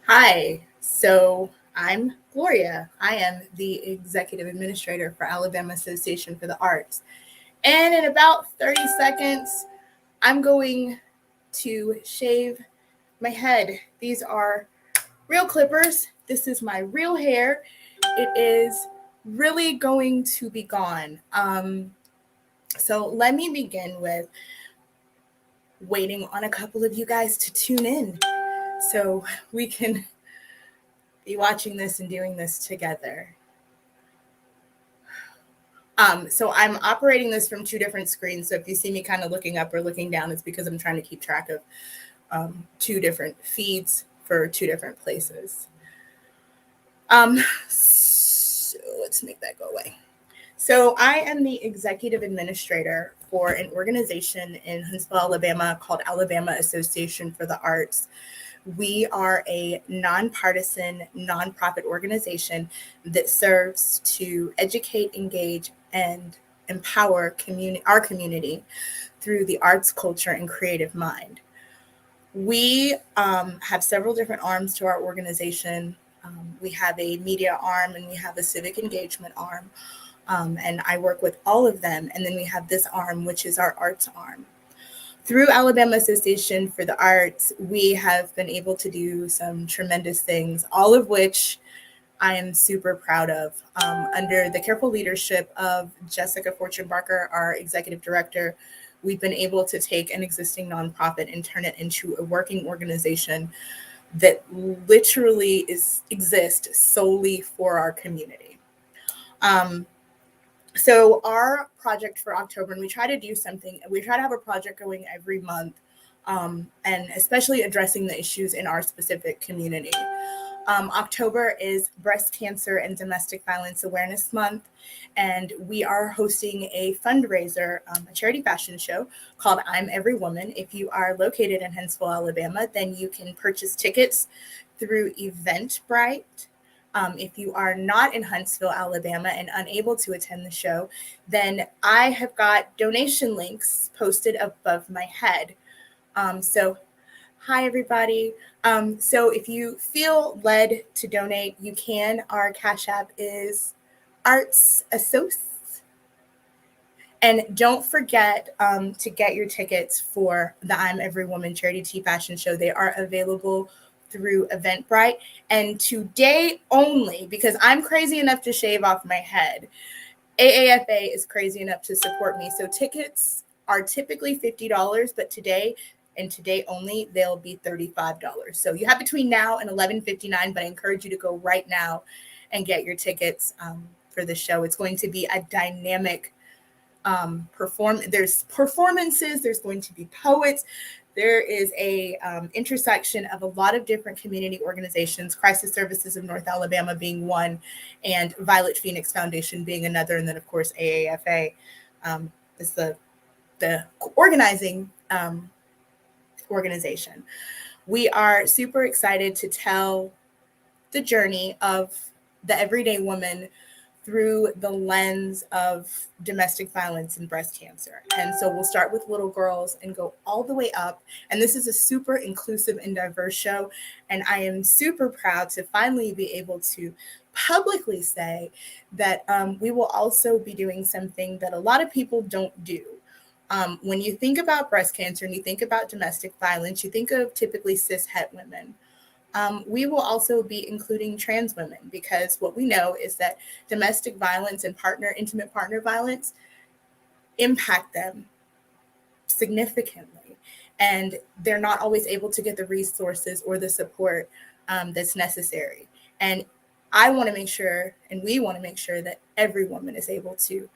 Hi, so I'm Gloria. I am the executive administrator for Alabama Association for the Arts. And in about 30 seconds, I'm going to shave my head. These are real clippers. This is my real hair. It is really going to be gone. So let me begin with waiting on a couple of you guys to tune in so we can be watching this and doing this together. So I'm operating this from two different screens. So if you see me kind of looking up or looking down, it's because I'm trying to keep track of two different feeds for two different places. So let's make that go away. So I am the executive administrator for an organization in Huntsville, Alabama called Alabama Association for the Arts. We are a nonpartisan, nonprofit organization that serves to educate, engage, and empower our community through the arts, culture, and creative mind. We have several different arms to our organization. We have a media arm and we have a civic engagement arm. And I work with all of them. And then we have this arm, which is our arts arm. Through Alabama Association for the Arts, we have been able to do some tremendous things, all of which I am super proud of. Under the careful leadership of Jessica Fortune Barker, our executive director, we've been able to take an existing nonprofit and turn it into a working organization that literally exists solely for our community. So our project for October, and we try to do something, we try to have a project going every month, and especially addressing the issues in our specific community. October is Breast Cancer and Domestic Violence Awareness Month, and we are hosting a fundraiser, a charity fashion show called I'm Every Woman. If you are located in Huntsville, Alabama, then you can purchase tickets through Eventbrite. If you are not in Huntsville, Alabama, and unable to attend the show, then I have got donation links posted above my head. So, hi, everybody. So, if you feel led to donate, you can. Our Cash App is Arts Assoc. And don't forget to get your tickets for the I'm Every Woman Charity Tea Fashion Show. They are available through Eventbrite. And today only, because I'm crazy enough to shave off my head, AAFA is crazy enough to support me. So tickets are typically $50, but today and today only, they'll be $35. So you have between now and 11:59, but I encourage you to go right now and get your tickets for the show. It's going to be a dynamic there's performances, there's going to be poets, there is a intersection of a lot of different community organizations, Crisis Services of North Alabama being one, and Violet Phoenix Foundation being another, and then of course AAFA is the organizing organization. We are super excited to tell the journey of the everyday woman through the lens of domestic violence and breast cancer. And so we'll start with little girls and go all the way up. And this is a super inclusive and diverse show. And I am super proud to finally be able to publicly say that we will also be doing something that a lot of people don't do. When you think about breast cancer and you think about domestic violence, you think of typically cis het women. We will also be including trans women because what we know is that domestic violence and intimate partner violence impact them significantly. And they're not always able to get the resources or the support that's necessary. And I want to make sure, and we want to make sure that every woman is able to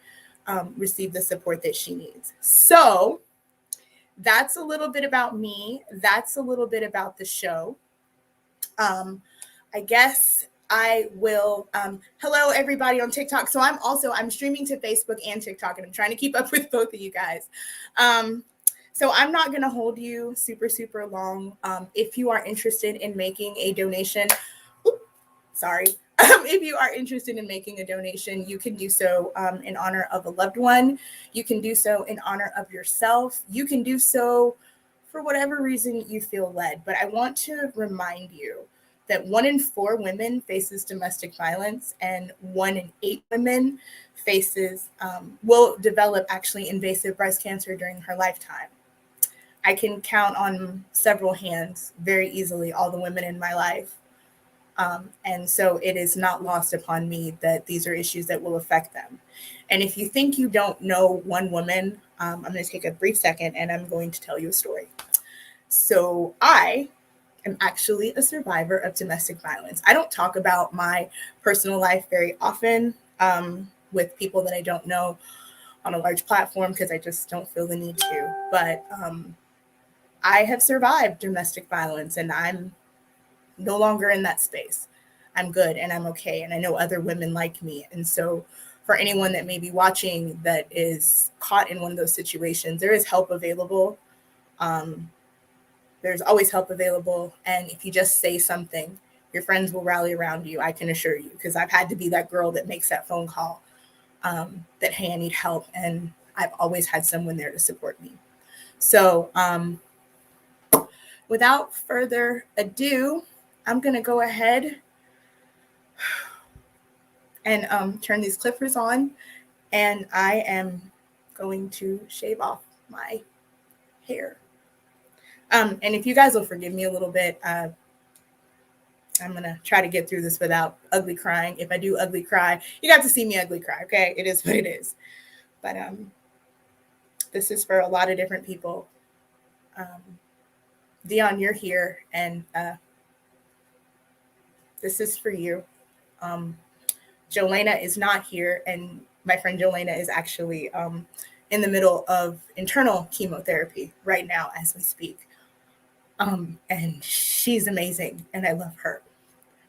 receive the support that she needs. So that's a little bit about me. That's a little bit about the show. I guess I will. Hello, everybody on TikTok. So I'm streaming to Facebook and TikTok, and I'm trying to keep up with both of you guys. So I'm not going to hold you super long. If you are interested in making a donation, if you are interested in making a donation, you can do so in honor of a loved one. You can do so in honor of yourself. You can do so for whatever reason you feel led. But I want to remind you that 1 in 4 women faces domestic violence, and 1 in 8 women will develop actually invasive breast cancer during her lifetime. I can count on several hands very easily all the women in my life. And so it is not lost upon me that these are issues that will affect them. And if you think you don't know one woman, I'm going to take a brief second and I'm going to tell you a story. So I am actually a survivor of domestic violence. I don't talk about my personal life very often with people that I don't know on a large platform because I just don't feel the need to. But I have survived domestic violence and I'm no longer in that space. I'm good and I'm okay. And I know other women like me. And so for anyone that may be watching that is caught in one of those situations, there is help available. There's always help available. And if you just say something, your friends will rally around you, I can assure you, because I've had to be that girl that makes that phone call that, hey, I need help. And I've always had someone there to support me. So without further ado, I'm going to go ahead and turn these clippers on, and I am going to shave off my hair. And if you guys will forgive me a little bit, I'm going to try to get through this without ugly crying. If I do ugly cry, you got to see me ugly cry, okay? It is what it is. But this is for a lot of different people. Dion, you're here, and this is for you. Jolena is not here, and my friend Jolena is actually in the middle of internal chemotherapy right now as we speak. And she's amazing, and I love her.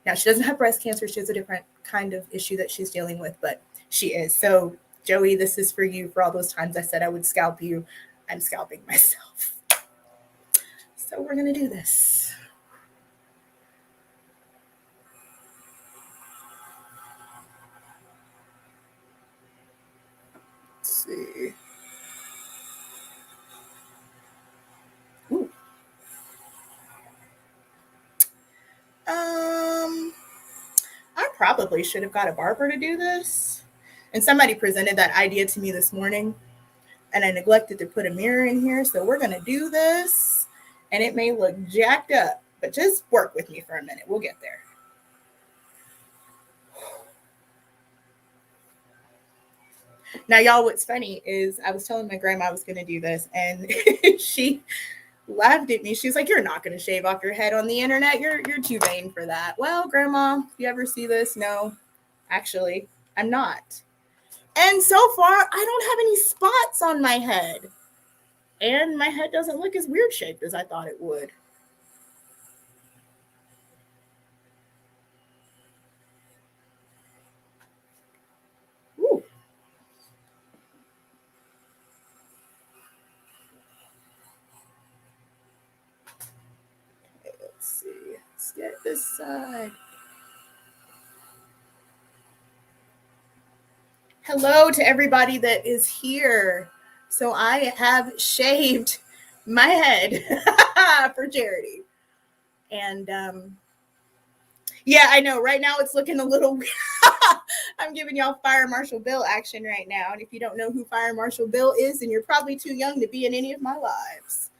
Now, she doesn't have breast cancer. She has a different kind of issue that she's dealing with, but she is. So, Joey, this is for you for all those times I said I would scalp you. I'm scalping myself. So we're going to do this. Let's see. Ooh. I probably should have got a barber to do this. And somebody presented that idea to me this morning, and I neglected to put a mirror in here. So we're going to do this, and it may look jacked up, but just work with me for a minute. We'll get there. Now, y'all, what's funny is I was telling my grandma I was going to do this, and she laughed at me. She's like, "You're not going to shave off your head on the internet. You're too vain for that." Well, Grandma, if you ever see this, no, actually, I'm not. And so far, I don't have any spots on my head. And my head doesn't look as weird shaped as I thought it would. Ooh. Okay, let's see. Let's get this side. Hello to everybody that is here. So I have shaved my head for charity. And yeah, I know. Right now it's looking a little I'm giving y'all Fire Marshal Bill action right now. And if you don't know who Fire Marshal Bill is, then you're probably too young to be in any of my lives.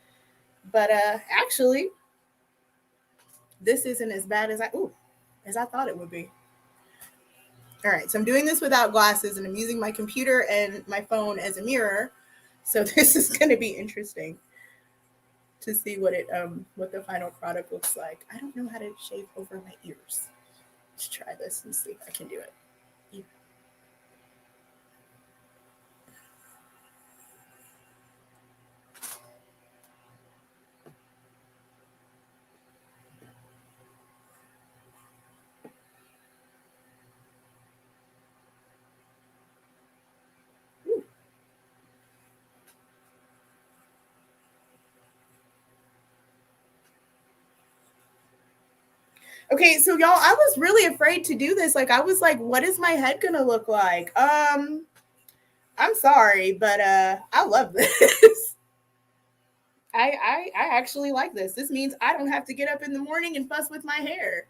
But actually, this isn't as bad as I thought it would be. All right, so I'm doing this without glasses, and I'm using my computer and my phone as a mirror. So this is going to be interesting to see what the final product looks like. I don't know how to shave over my ears. Let's try this and see if I can do it. Okay, so y'all, I was really afraid to do this. Like, I was like, what is my head gonna look like? I'm sorry, but I love this. I actually like this. This means I don't have to get up in the morning and fuss with my hair.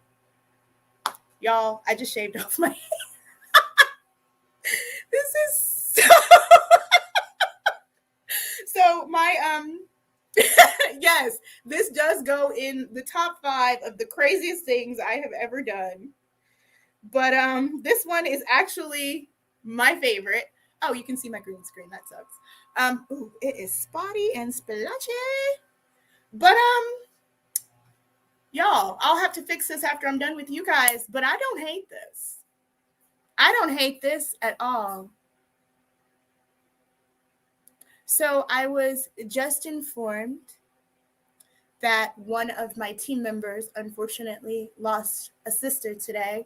Y'all, I just shaved off my this is so, so my yes, this does go in the top 5 of the craziest things I have ever done. But this one is actually my favorite. Oh, you can see my green screen. That sucks. Ooh, it is spotty and splotchy. But y'all, I'll have to fix this after I'm done with you guys, but I don't hate this. I don't hate this at all. So I was just informed that one of my team members unfortunately lost a sister today,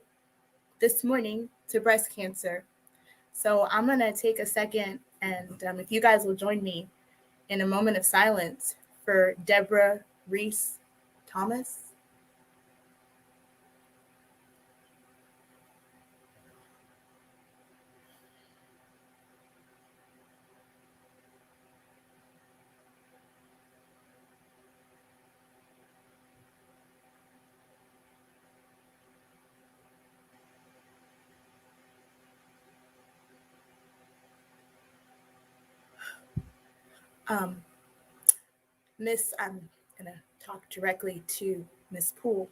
this morning, to breast cancer. So I'm going to take a second, and if you guys will join me in a moment of silence for Deborah Reese Thomas. Miss, I'm going to talk directly to Miss Poole.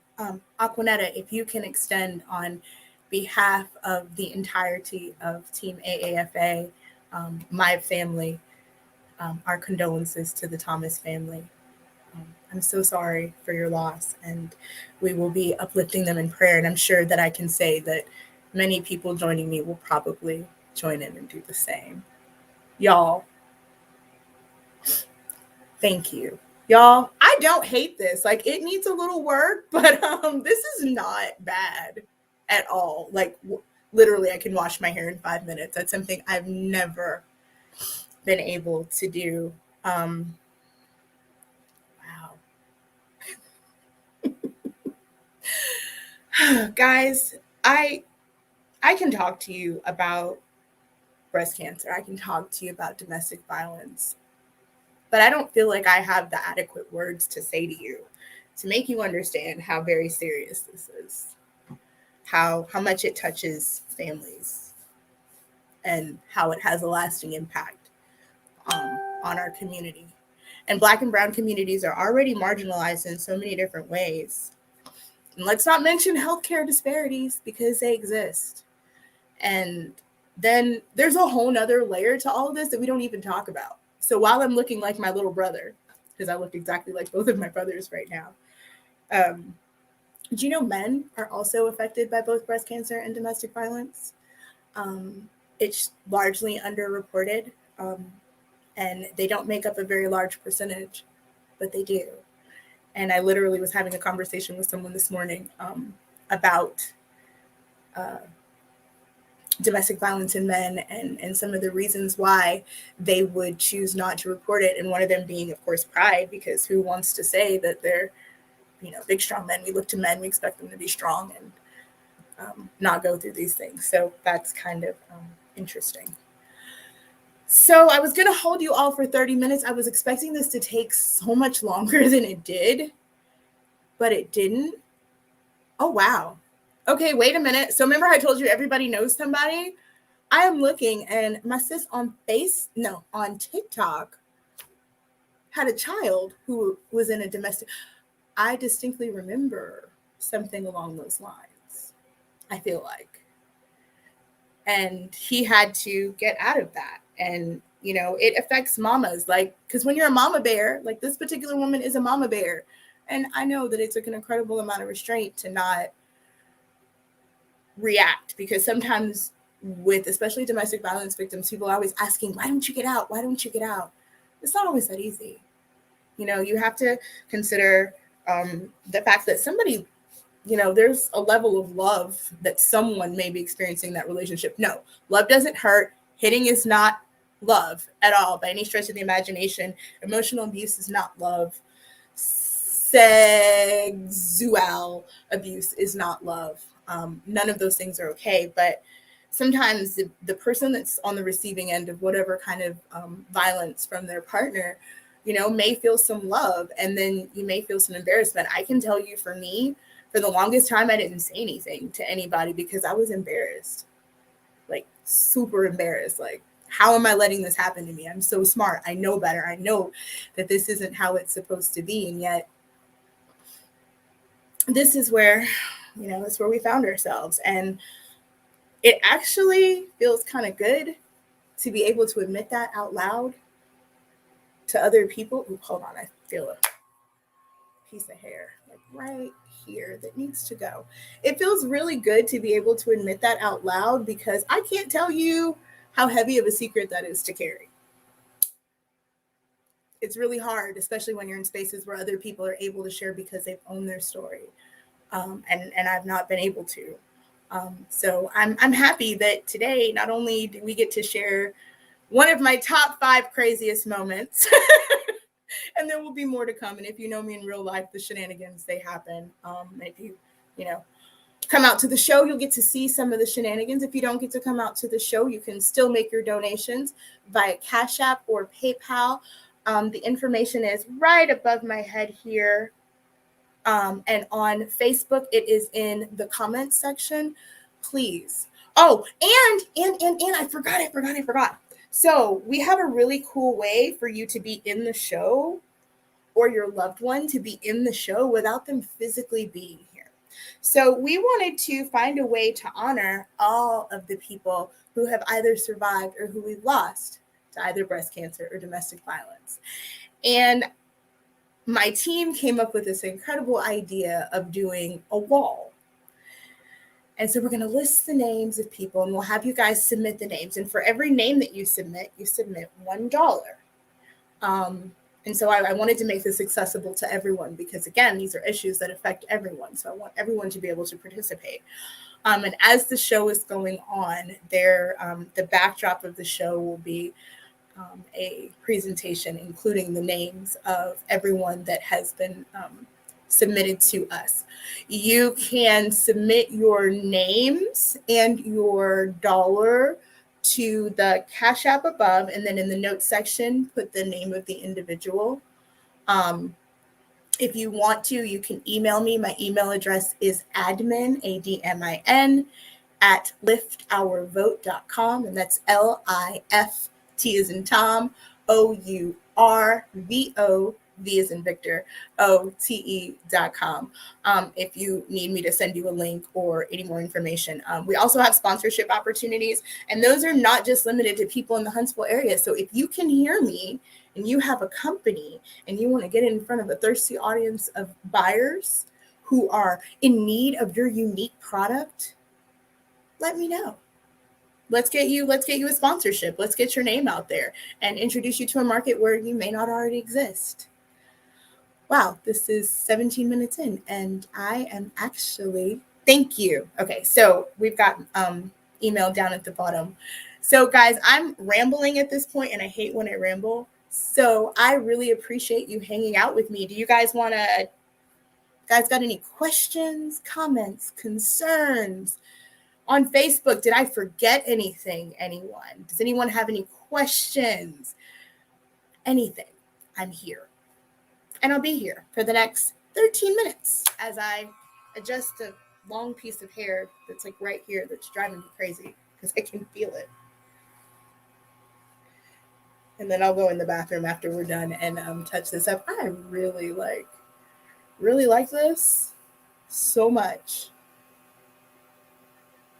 Aquanetta, if you can extend on behalf of the entirety of Team AAFA, my family, our condolences to the Thomas family. I'm so sorry for your loss, and we will be uplifting them in prayer. And I'm sure that I can say that many people joining me will probably join in and do the same. Y'all, thank you. Y'all, I don't hate this. Like, it needs a little work, but this is not bad at all. Like, literally, I can wash my hair in 5 minutes. That's something I've never been able to do. Wow. Guys, I can talk to you about breast cancer. I can talk to you about domestic violence. But I don't feel like I have the adequate words to say to you to make you understand how very serious this is. How much it touches families and how it has a lasting impact on our community. And Black and Brown communities are already marginalized in so many different ways. And let's not mention healthcare disparities, because they exist. And then there's a whole nother layer to all of this that we don't even talk about. So while I'm looking like my little brother, because I look exactly like both of my brothers right now, do you know men are also affected by both breast cancer and domestic violence? It's largely underreported, and they don't make up a very large percentage, but they do. And I literally was having a conversation with someone this morning about domestic violence in men and some of the reasons why they would choose not to report it. And one of them being, of course, pride, because who wants to say that they're, big, strong men? We look to men, we expect them to be strong and not go through these things. So that's kind of interesting. So I was going to hold you all for 30 minutes. I was expecting this to take so much longer than it did, but it didn't. Oh, wow. Okay, wait a minute. So remember I told you everybody knows somebody? I am looking, and my sis on TikTok had a child who was in a domestic. I distinctly remember something along those lines, I feel like. And he had to get out of that. And, it affects mamas, like, because when you're a mama bear, like this particular woman is a mama bear. And I know that it took an incredible amount of restraint to not react, because sometimes with especially domestic violence victims, people are always asking, why don't you get out? Why don't you get out? It's not always that easy. You have to consider the fact that somebody, there's a level of love that someone may be experiencing that relationship. No, love doesn't hurt. Hitting is not love at all by any stretch of the imagination. Emotional abuse is not love. Sexual abuse is not love. None of those things are okay. But sometimes the person that's on the receiving end of whatever kind of violence from their partner may feel some love, and then you may feel some embarrassment. I can tell you, for me, for the longest time, I didn't say anything to anybody because I was embarrassed, like super embarrassed. Like, how am I letting this happen to me? I'm so smart. I know better. I know that this isn't how it's supposed to be. And yet this is where, that's where we found ourselves. And it actually feels kind of good to be able to admit that out loud to other people. Ooh, hold on. I feel a piece of hair like right here that needs to go. It feels really good to be able to admit that out loud, because I can't tell you how heavy of a secret that is to carry. It's really hard, especially when you're in spaces where other people are able to share because they've owned their story. And I've not been able to. So I'm happy that today, not only do we get to share one of my top 5 craziest moments, and there will be more to come. And if you know me in real life, the shenanigans, they happen. If you come out to the show, you'll get to see some of the shenanigans. If you don't get to come out to the show, you can still make your donations via Cash App or PayPal. The information is right above my head here. And on Facebook, it is in the comments section. Please. Oh, and I forgot. So we have a really cool way for you to be in the show, or your loved one to be in the show without them physically being here. So we wanted to find a way to honor all of the people who have either survived or who we've lost to either breast cancer or domestic violence. And my team came up with this incredible idea of doing a wall. And so we're going to list the names of people, and we'll have you guys submit the names. And for every name that you submit $1. And so I wanted to make this accessible to everyone, because, again, these are issues that affect everyone. So I want everyone to be able to participate. And as the show is going on, the backdrop of the show will be a presentation including the names of everyone that has been submitted to us. You can submit your names and your dollar to the Cash App above, and then in the notes section, put the name of the individual. If you want to, you can email me. My email address is admin, ADMIN, at liftourvote.com, and that's LIFT as in Tom, OURVO, V as in Victor, OTE.com. If you need me to send you a link or any more information. We also have sponsorship opportunities, and those are not just limited to people in the Huntsville area. So if you can hear me and you have a company and you want to get in front of a thirsty audience of buyers who are in need of your unique product, let me know. Let's get you a sponsorship. Let's get your name out there and introduce you to a market where you may not already exist. Wow, this is 17 minutes in, and I am actually, thank you. Okay, so we've got email down at the bottom. So guys, I'm rambling at this point, and I hate when I ramble. So I really appreciate you hanging out with me. Do you guys got any questions, comments, concerns? On Facebook, did I forget anything, anyone? Does anyone have any questions? Anything? I'm here. And I'll be here for the next 13 minutes as I adjust a long piece of hair that's like right here that's driving me crazy because I can feel it. And then I'll go in the bathroom after we're done and touch this up. I really like this so much.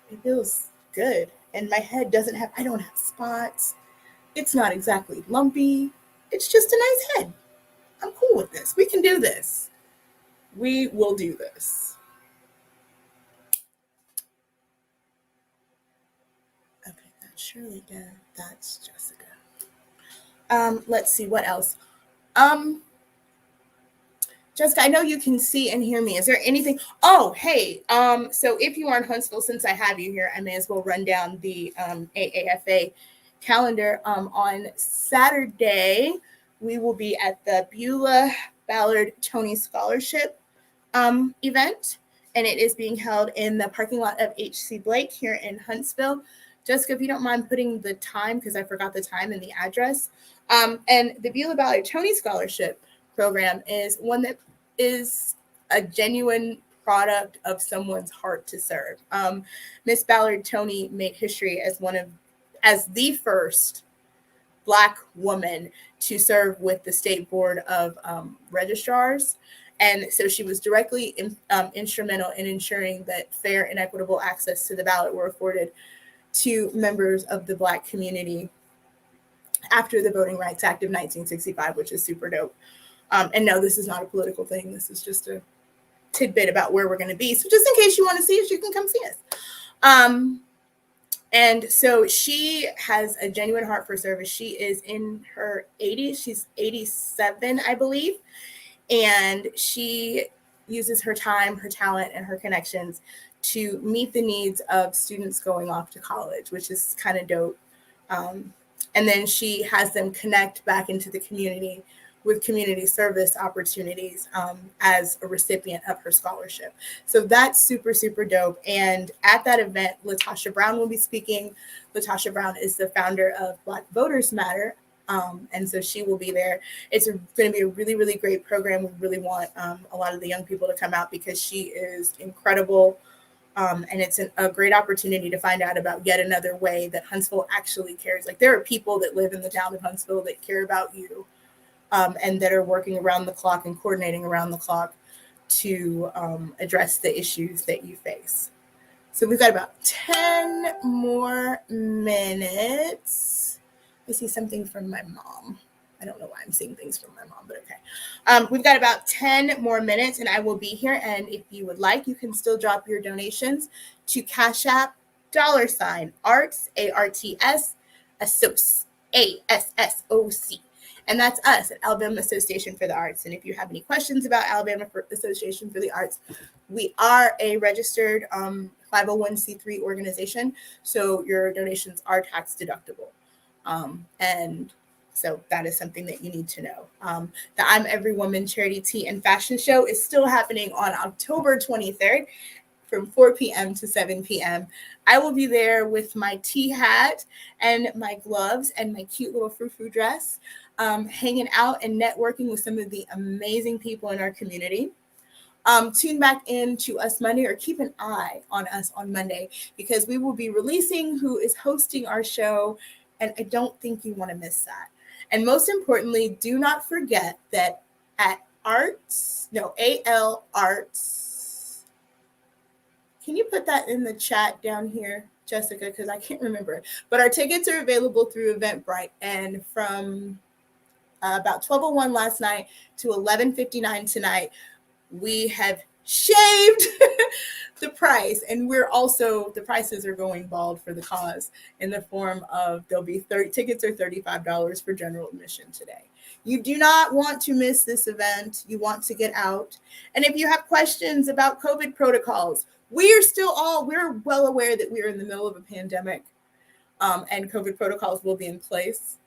It feels good. And my head I don't have spots. It's not exactly lumpy. It's just a nice head. I'm cool with this. We can do this. We will do this. Okay, that's Shirley there. That's Jessica. Let's see what else. Jessica, I know you can see and hear me. Is there anything? Oh, hey. So if you are in Huntsville, since I have you here, I may as well run down the AAFA calendar. On Saturday, we will be at the Beulah Ballard Tony Scholarship event, and it is being held in the parking lot of H.C. Blake here in Huntsville. Jessica, if you don't mind putting the time, because I forgot the time and the address. And the Beulah Ballard Tony Scholarship Program is one that is a genuine product of someone's heart to serve. Miss Ballard Tony made history as the first Black woman to serve with the State Board of Registrars. And so she was directly instrumental in ensuring that fair and equitable access to the ballot were afforded to members of the Black community after the Voting Rights Act of 1965, which is super dope. And no, this is not a political thing. This is just a tidbit about where we're going to be. So just in case you want to see us, you can come see us. And so she has a genuine heart for service. She is in her 80s. She's 87, I believe. And she uses her time, her talent, and her connections to meet the needs of students going off to college, which is kind of dope. And then she has them connect back into the community with community service opportunities as a recipient of her scholarship. So that's super, super dope. And at that event, Latasha Brown will be speaking. Latasha Brown is the founder of Black Voters Matter. And so she will be there. It's going to be a really, really great program. We really want a lot of the young people to come out because she is incredible. And it's a great opportunity to find out about yet another way that Huntsville actually cares. Like there are people that live in the town of Huntsville that care about you. And that are working around the clock and coordinating around the clock to address the issues that you face. So we've got about 10 more minutes. I see something from my mom. I don't know why I'm seeing things from my mom, but okay. We've got about 10 more minutes and I will be here. And if you would like, you can still drop your donations to Cash App $ Arts, ARTS, ASSOC, ASSOC. And that's us at Alabama Association for the Arts. And if you have any questions about Alabama Association for the Arts, we are a registered 501c3 organization. So your donations are tax deductible. And so that is something that you need to know. The I'm Every Woman Charity Tea and Fashion Show is still happening on October 23rd from 4 p.m. to 7 p.m. I will be there with my tea hat and my gloves and my cute little frou-frou dress. Hanging out and networking with some of the amazing people in our community. Tune back in to us Monday or keep an eye on us on Monday because we will be releasing who is hosting our show. And I don't think you want to miss that. And most importantly, do not forget that at AL Arts. Can you put that in the chat down here, Jessica? Because I can't remember. But our tickets are available through Eventbrite. And from about 12:01 last night to 11:59 tonight, we have shaved the price, and the prices are going bald for the cause in the form of there'll be tickets are $35 for general admission today. You do not want to miss this event. You want to get out, and if you have questions about COVID protocols, we're well aware that we're in the middle of a pandemic, and COVID protocols will be in place.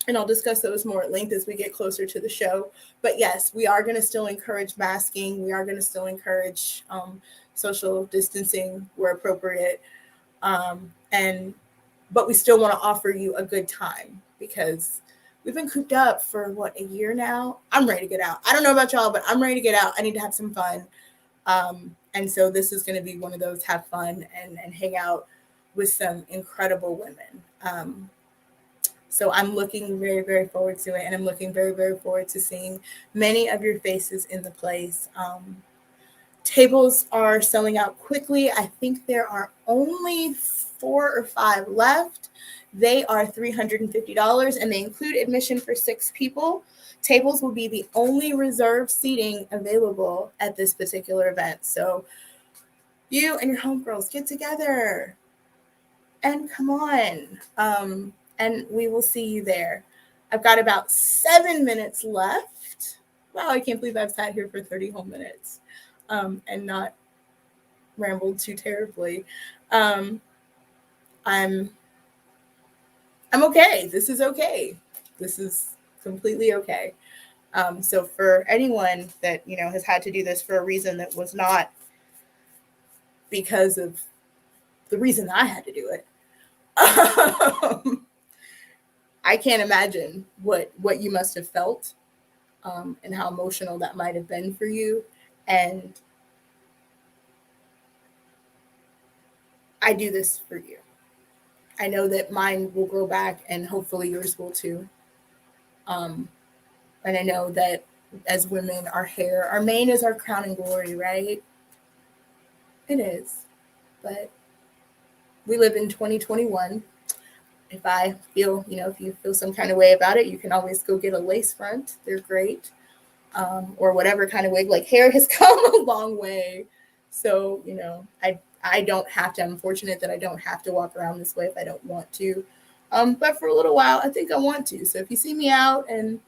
And I'll discuss those more at length as we get closer to the show. But yes, we are going to still encourage masking. We are going to still encourage social distancing where appropriate. But we still want to offer you a good time because we've been cooped up for a year now. I'm ready to get out. I don't know about y'all, but I'm ready to get out. I need to have some fun. And so this is going to be one of those have fun and hang out with some incredible women. So I'm looking very, very forward to it. And I'm looking very, very forward to seeing many of your faces in the place. Tables are selling out quickly. I think there are only 4 or 5 left. They are $350 and they include admission for 6 people. Tables will be the only reserved seating available at this particular event. So you and your homegirls get together and come on. And we will see you there. I've got about 7 minutes left. Wow, I can't believe I've sat here for 30 whole minutes and not rambled too terribly. I'm okay. This is okay. This is completely okay. So for anyone that, has had to do this for a reason that was not because of the reason I had to do it, I can't imagine what you must have felt, and how emotional that might have been for you. And I do this for you. I know that mine will grow back, and hopefully yours will too. Um, and I know that as women, our hair, our mane is our crown and glory, right? It is. But we live in 2021. If I feel, if you feel some kind of way about it, you can always go get a lace front. They're great. Or whatever kind of wig. Like, hair has come a long way. So, I don't have to. I'm fortunate that I don't have to walk around this way if I don't want to. But for a little while, I think I want to. So if you see me out and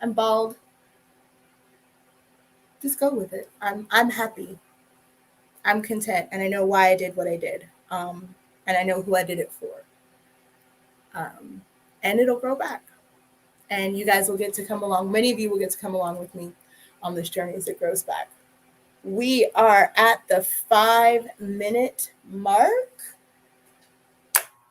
I'm bald, just go with it. I'm happy. I'm content, and I know why I did what I did. And I know who I did it for. Um, and it'll grow back. And you guys will get to come along. Many of you will get to come along with me on this journey as it grows back. We are at the 5-minute mark.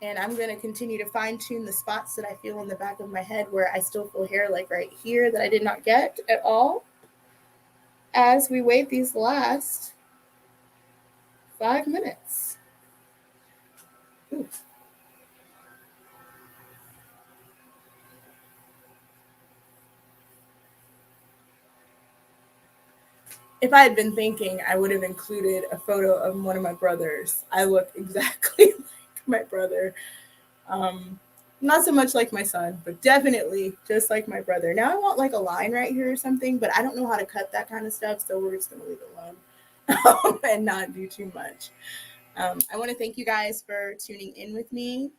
And I'm going to continue to fine tune the spots that I feel in the back of my head where I still feel hair, like right here, that I did not get at all, as we wait these last 5 minutes. Ooh. If I had been thinking, I would have included a photo of one of my brothers. I look exactly like my brother. Not so much like my son, but definitely just like my brother. Now I want like a line right here or something, but I don't know how to cut that kind of stuff, so we're just going to leave it alone and not do too much. I want to thank you guys for tuning in with me.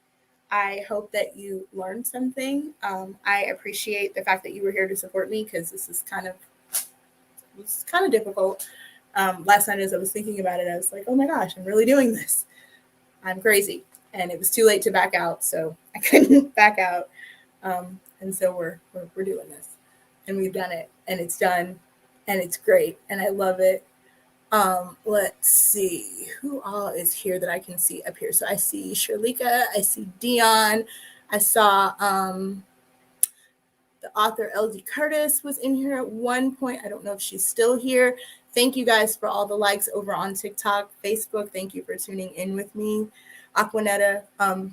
I hope that you learned something. I appreciate the fact that you were here to support me, because this is kind of difficult. Last night as I was thinking about it, I was like, oh my gosh, I'm really doing this. I'm crazy. And it was too late to back out, so I couldn't back out. And so we're doing this, and we've done it, and it's done, and it's great, and I love it. Let's see who all is here that I can see up here. So I see Shirlika, I see Dion, I saw the author LD Curtis was in here at one point. I don't know if she's still here. Thank you guys for all the likes over on TikTok, Facebook. Thank you for tuning in with me. Aquanetta,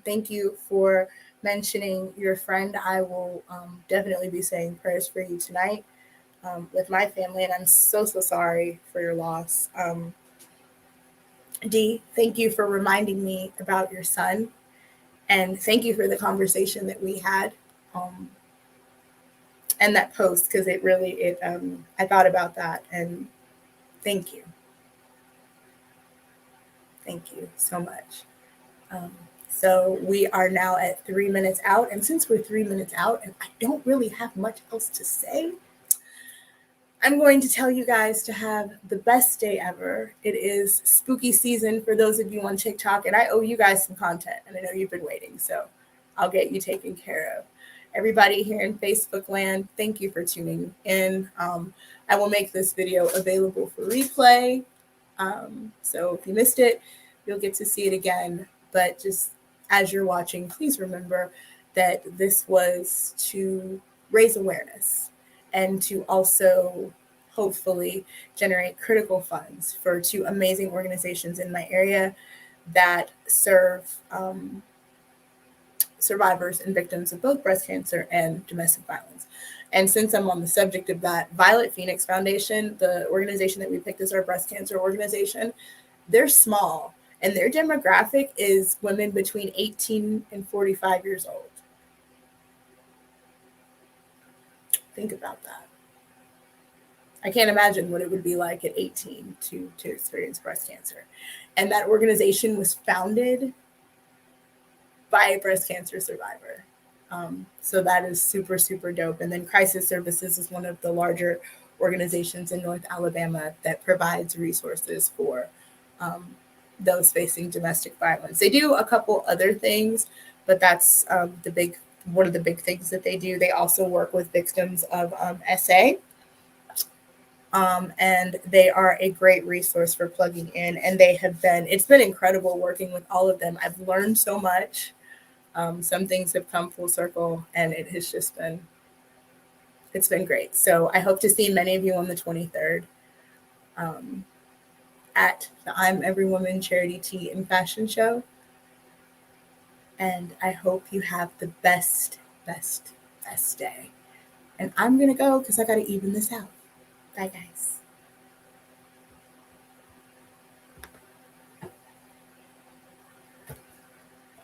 thank you for mentioning your friend. I will definitely be saying prayers for you tonight with my family, and I'm so sorry for your loss. Dee, thank you for reminding me about your son, and thank you for the conversation that we had and that post, because I thought about that, and thank you. Thank you so much. So we are now at 3 minutes out. And since we're 3 minutes out and I don't really have much else to say, I'm going to tell you guys to have the best day ever. It is spooky season for those of you on TikTok, and I owe you guys some content, and I know you've been waiting, so I'll get you taken care of. Everybody here in Facebook land, thank you for tuning in. I will make this video available for replay. So if you missed it, you'll get to see it again. But just as you're watching, please remember that this was to raise awareness and to also hopefully generate critical funds for 2 amazing organizations in my area that serve survivors and victims of both breast cancer and domestic violence. And since I'm on the subject of that, Violet Phoenix Foundation, the organization that we picked as our breast cancer organization, they're small, and their demographic is women between 18 and 45 years old. Think about that. I can't imagine what it would be like at 18 to experience breast cancer. And that organization was founded by a breast cancer survivor. So that is super, super dope. And then Crisis Services is one of the larger organizations in North Alabama that provides resources for those facing domestic violence. They do a couple other things, but that's one of the big things that they do. They also work with victims of SA. And they are a great resource for plugging in. And it's been incredible working with all of them. I've learned so much. Some things have come full circle, and it has just it's been great. So I hope to see many of you on the 23rd um, at the I'm Every Woman Charity Tea and Fashion Show. And I hope you have the best, best, best day. And I'm going to go because I got to even this out. Bye, guys.